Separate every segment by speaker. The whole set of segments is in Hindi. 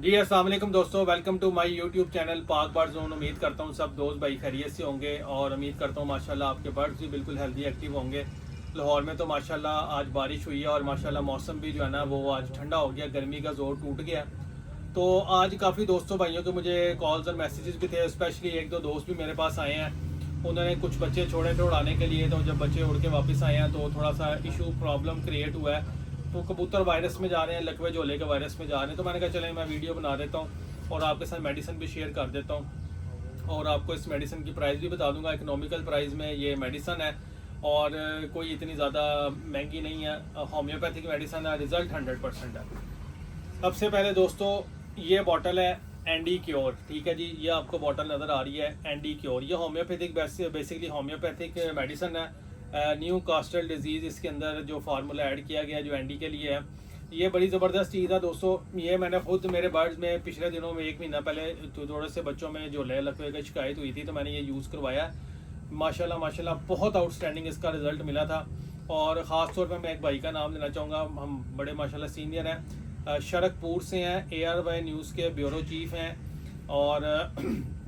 Speaker 1: जी अस्सलाम वालेकुम दोस्तों, welcome to my YouTube channel Pak bird zone. उम्मीद करता हूँ सब दोस्त भाई खैरियत से होंगे और उम्मीद करता हूँ माशाल्लाह आपके बर्ड्स भी बिल्कुल हेल्दी एक्टिव होंगे। लाहौर में तो माशाल्लाह आज बारिश हुई है और माशाल्लाह मौसम भी जो है ना वो आज ठंडा हो गया, गर्मी का जोर टूट गया। तो आज काफ़ी दोस्तों भाइयों के मुझे कॉल्स और मैसेजेस भी थे, स्पेशली एक दो दोस्त भी मेरे पास आए हैं। उन्होंने कुछ बच्चे छोड़े थे उड़ाने के लिए, तो जब बच्चे उड़ के वापस आए हैं तो थोड़ा सा इशू प्रॉब्लम क्रिएट हुआ है। तो कबूतर वायरस में जा रहे हैं, लकवे झोले के वायरस में जा रहे हैं। तो मैंने कहा चले मैं वीडियो बना देता हूँ और आपके साथ मेडिसिन भी शेयर कर देता हूँ और आपको इस मेडिसिन की प्राइस भी बता दूंगा। इकोनॉमिकल प्राइस में ये मेडिसिन है और कोई इतनी ज़्यादा महंगी नहीं है, होम्योपैथिक मेडिसिन है, रिजल्ट 100% है। सबसे पहले दोस्तों ये बॉटल है एंडी क्योर, ठीक है जी। ये आपको बॉटल नज़र आ रही है एंडी क्योर। ये होम्योपैथिक बेसिकली होम्योपैथिक मेडिसिन है। न्यू कास्टल डिजीज़ इसके अंदर जो फार्मूला ऐड किया गया जो एंडी के लिए है, ये बड़ी ज़बरदस्त चीज़ है दोस्तों। ये मैंने खुद मेरे बर्ड्स में पिछले दिनों में 1 महीना पहले थोड़े से बच्चों में जो लकवे की शिकायत हुई थी तो मैंने ये यूज़ करवाया। माशाल्लाह माशाल्लाह बहुत आउटस्टैंडिंग इसका रिज़ल्ट मिला था। और ख़ास तौर पर मैं एक भाई का नाम लेना चाहूँगा, हम बड़े माशाल्लाह सीनियर हैं, शरकपुर से हैं, ARY न्यूज़ के ब्यूरो चीफ़ हैं और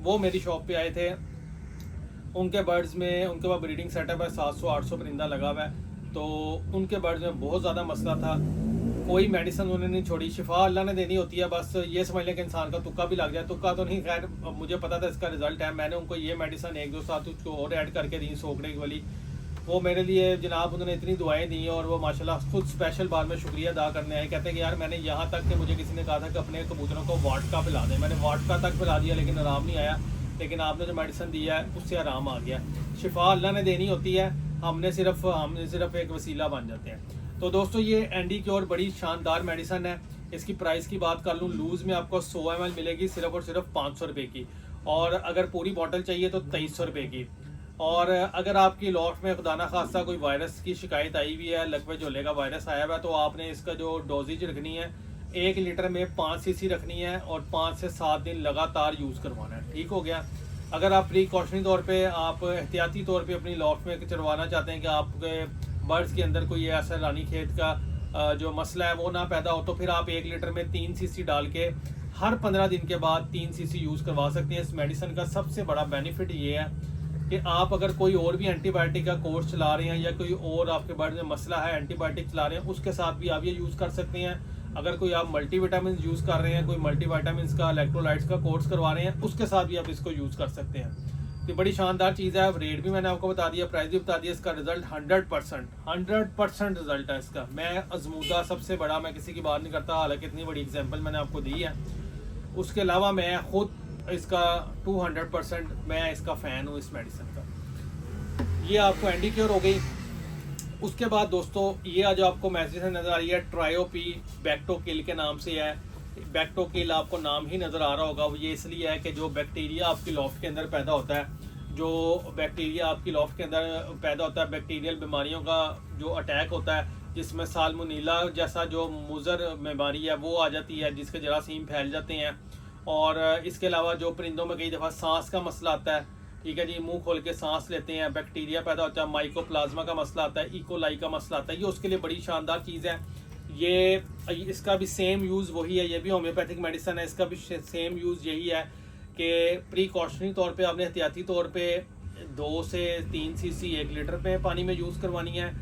Speaker 1: वो मेरी शॉप पे आए थे। उनके बर्ड्स में उनके पास ब्रीडिंग सेटअप है, 700-800 परिंदा लगा हुआ है। तो उनके बर्ड्स में बहुत ज़्यादा मसला था, कोई मेडिसिन उन्होंने नहीं छोड़ी। शिफा अल्लाह ने देनी होती है, बस ये समझ लें कि इंसान का तुक्का भी लग जाए। तुक्का तो नहीं, खैर मुझे पता था इसका रिजल्ट है। मैंने उनको ये मेडिसिन 1-2 साथ उसको और ऐड करके दी, सोकड़े वाली। वो मेरे लिए जनाब उन्होंने इतनी दुआएं दी और वो माशाल्लाह खुद स्पेशल बार में शुक्रिया अदा करने आए। कहते हैं कि यार मैंने यहाँ तक कि मुझे किसी ने कहा था कि अपने कबूतरों को वाटका पिला दें, मैंने वाटका तक पिला दिया लेकिन आराम नहीं आया, लेकिन आपने जो मेडिसिन दिया है उससे आराम आ गया। शिफा अल्लाह ने देनी होती है, हमने सिर्फ एक वसीला बन जाते हैं। तो दोस्तों ये एंडी क्योर बड़ी शानदार मेडिसिन है। इसकी प्राइस की बात कर लूँ, लूज़ में आपको 100 ml मिलेगी सिर्फ और सिर्फ 500 रुपये की, और अगर पूरी बॉटल चाहिए तो 2300 रुपये की। और अगर आपकी लॉट में खुदा ना खास्ता कोई वायरस की शिकायत आई हुई है, लकवे झोले का वायरस आया हुआ है, तो आपने इसका जो डोजेज रखनी है 1 लीटर में 5 cc रखनी है और 5 से 7 दिन लगातार यूज़ करवाना है। ठीक हो गया। अगर आप प्रिकॉशनरी तौर पे, आप एहतियाती तौर पे अपनी लॉट में चढ़वाना चाहते हैं कि आपके बर्ड्स के अंदर कोई ऐसा रानी खेत का जो मसला है वो ना पैदा हो, तो फिर आप 1 लीटर में 3 cc डाल के हर 15 दिन के बाद 3 cc यूज़ करवा सकते हैं। इस मेडिसिन का सबसे बड़ा बेनिफिट ये है कि आप अगर कोई और भी एंटीबायोटिक का कोर्स चला रहे हैं या कोई और आपके बर्ड में मसला है एंटीबायोटिक चला रहे हैं, उसके साथ भी आप ये यूज़ कर सकते हैं। अगर कोई आप मल्टीविटामिन यूज़ कर रहे हैं, कोई मल्टीविटामिन का इलेक्ट्रोलाइट्स का कोर्स करवा रहे हैं, उसके साथ भी आप इसको यूज़ कर सकते हैं। तो बड़ी शानदार चीज़ है। रेट भी मैंने आपको बता दिया, प्राइस भी बता दिया। इसका रिजल्ट 100% रिजल्ट है इसका। मैं आजमूदा सबसे बड़ा, मैं किसी की बात नहीं करता, हालांकि इतनी बड़ी एग्जांपल मैंने आपको दी है। उसके अलावा मैं खुद इसका 200% मैं इसका फ़ैन हूँ इस मेडिसिन का। ये आपको एंडी क्योर हो गई। उसके बाद दोस्तों ये आज आपको मैसेज नज़र आ रही है ट्रायोपी बैक्टोकिल के नाम से है। बैक्टोकिल आपको नाम ही नज़र आ रहा होगा, वो ये इसलिए है कि जो बैक्टीरिया आपकी लॉफ्ट के अंदर पैदा होता है, जो बैक्टीरिया आपकी लॉफ्ट के अंदर पैदा होता है, बैक्टीरियल बीमारियों का जो अटैक होता है, जिसमें साल्मोनेला जैसा जो मुज़र बीमारी है वो आ जाती है, जिसके जरासीम फैल जाते हैं। और इसके अलावा जो परिंदों में कई दफ़ा सांस का मसला आता है, ठीक है जी, मुंह खोल के सांस लेते हैं, बैक्टीरिया पैदा होता है, माइकोप्लाज्मा का मसला आता है, इकोलाई का मसला आता है, ये उसके लिए बड़ी शानदार चीज़ है। ये इसका भी सेम यूज़ वही है, ये भी होम्योपैथिक मेडिसिन है, इसका भी सेम यूज़ यही है कि प्रिकॉशनरी तौर पे आपने एहतियाती तौर पे 2 से 3 cc 1 लीटर पे पानी में यूज़ करवानी है।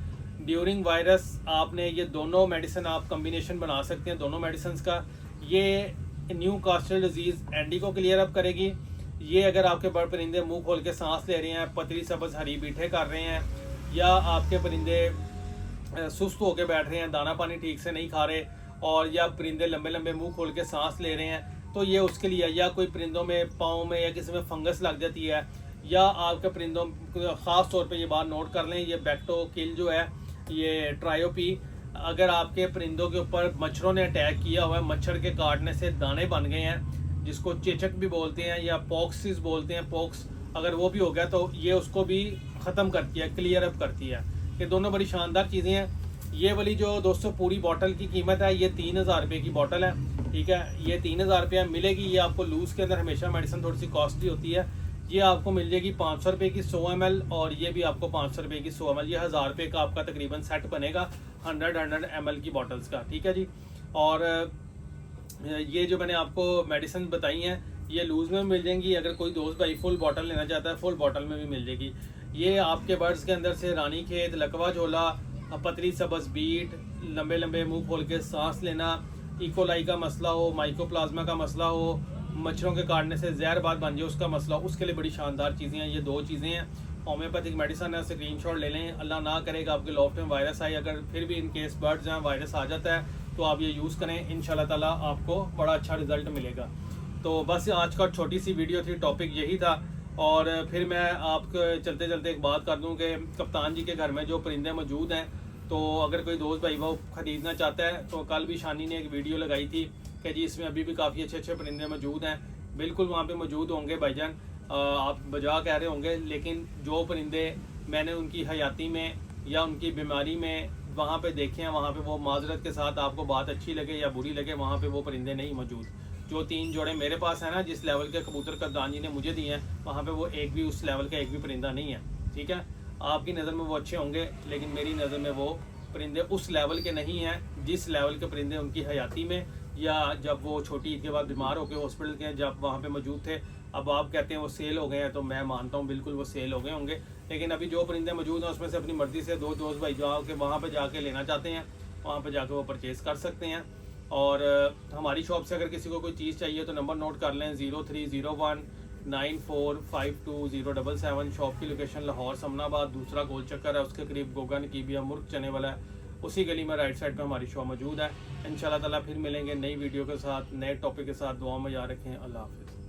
Speaker 1: ड्यूरिंग वायरस आपने ये दोनों मेडिसिन आप कम्बिनेशन बना सकते हैं दोनों मेडिसिन का। ये न्यू कास्टल डिजीज़ एंडी को क्लियर अप करेगी। ये अगर आपके बर्ड परिंदे मुंह खोल के सांस ले रहे हैं, पतली सब्ज़ हरी बीठे कर रहे हैं, या आपके परिंदे सुस्त होकर बैठ रहे हैं, दाना पानी ठीक से नहीं खा रहे, और या परिंदे लंबे लंबे मुंह खोल के सांस ले रहे हैं, तो ये उसके लिए। या कोई परिंदों में पाँव में या किसी में फंगस लग जाती है, या आपके परिंदों ख़ास तौर पे ये बात नोट कर लें, ये बैक्टोकिल जो है, ये ट्रायोपी, अगर आपके परिंदों के ऊपर मच्छरों ने अटैक किया हुआ है, मच्छर के काटने से दाने बन गए हैं, जिसको चेचक भी बोलते हैं या पॉक्सिस बोलते हैं, पॉक्स, अगर वो भी हो गया तो ये उसको भी ख़त्म करती है, क्लियर अप करती है। ये दोनों बड़ी शानदार चीज़ें हैं। ये वाली जो दोस्तों पूरी बॉटल की कीमत है, ये 3000 रुपये की बॉटल है, ठीक है। ये 3000 रुपये मिलेगी। ये आपको लूज़ के अंदर हमेशा मेडिसिन थोड़ी सी कॉस्टली होती है। ये आपको मिल जाएगी 500 रुपये की 100 ml, और ये भी आपको 500 रुपये की 100 ml। ये 1000 रुपये का आपका तकरीबन सेट बनेगा 100 ml की बॉटल्स का, ठीक है जी। और ये जो मैंने आपको मेडिसिन बताई हैं ये लूज़ में मिल जाएंगी। अगर कोई दोस्त भाई फुल बॉटल लेना चाहता है फुल बॉटल में भी मिल जाएगी। ये आपके बर्ड्स के अंदर से रानीखेत, लकवा झोला, पतली सबस बीट, लंबे लंबे मुंह खोल के सांस लेना, इकोलाई का मसला हो, माइकोप्लाज्मा का मसला हो, मच्छरों के काटने से जहरबाद बन जाए उसका मसला हो, उसके लिए बड़ी शानदार चीज़ें हैं। ये 2 चीज़ें हैं। होम्योपैथिक मेडिसन है, स्क्रीनशॉट ले लें। अल्लाह ना करेगा आपके लॉफ्ट में वायरस आए, अगर फिर भी इन केस बर्ड्स हैं वायरस आ जाता है तो आप ये यूज़ करें, इंशाल्लाह ताला आपको बड़ा अच्छा रिजल्ट मिलेगा। तो बस आज का छोटी सी वीडियो थी, टॉपिक यही था। और फिर मैं आपको चलते चलते एक बात कर दूं कि कप्तान जी के घर में जो परिंदे मौजूद हैं, तो अगर कोई दोस्त भाई वो ख़रीदना चाहता है तो कल भी शानी ने एक वीडियो लगाई थी कि जी इसमें अभी भी काफ़ी अच्छे अच्छे परिंदे मौजूद हैं। बिल्कुल वहाँ पे मौजूद होंगे भाईजान, आप बजा कह रहे होंगे, लेकिन जो परिंदे मैंने उनकी हयाती में या उनकी बीमारी में वहाँ पे देखे हैं, वहाँ पे वो माजरत के साथ आपको बात अच्छी लगे या बुरी लगे, वहाँ पे वो परिंदे नहीं मौजूद। जो 3 जोड़े मेरे पास है ना, जिस लेवल के कबूतर कप्तान जी ने मुझे दिए हैं, वहाँ पे वो एक भी उस लेवल का एक भी परिंदा नहीं है। ठीक है, आपकी नज़र में वो अच्छे होंगे, लेकिन मेरी नज़र में वो परिंदे उस लेवल के नहीं हैं जिस लेवल के परिंदे उनकी हयाती में या जब वो छोटी ईद के बाद बीमार होकर हॉस्पिटल के जब वहाँ पे मौजूद थे। अब आप कहते हैं वो सेल हो गए हैं, तो मैं मानता हूँ बिल्कुल वो सेल हो गए होंगे, लेकिन अभी जो परिंदे मौजूद हैं उसमें से अपनी मर्ज़ी से 2 दोस्त भाई जाओ के वहाँ पे जाके लेना चाहते हैं, वहाँ पे जाके वो परचेज़ कर सकते हैं। और हमारी शॉप से अगर किसी को कोई चीज़ चाहिए तो नंबर नोट कर लें, 030194520777। शॉप की लोकेशन लाहौर समनाबाद, दूसरा गोल चक्कर है, उसके करीब गोगा नकीबिया मुर्ग चने वाला है, उसी गली में राइट साइड पे हमारी शॉप मौजूद है। इंशाल्लाह ताला फिर मिलेंगे नई वीडियो के साथ, नए टॉपिक के साथ। दुआ में याद रखें। अल्लाह हाफिज़।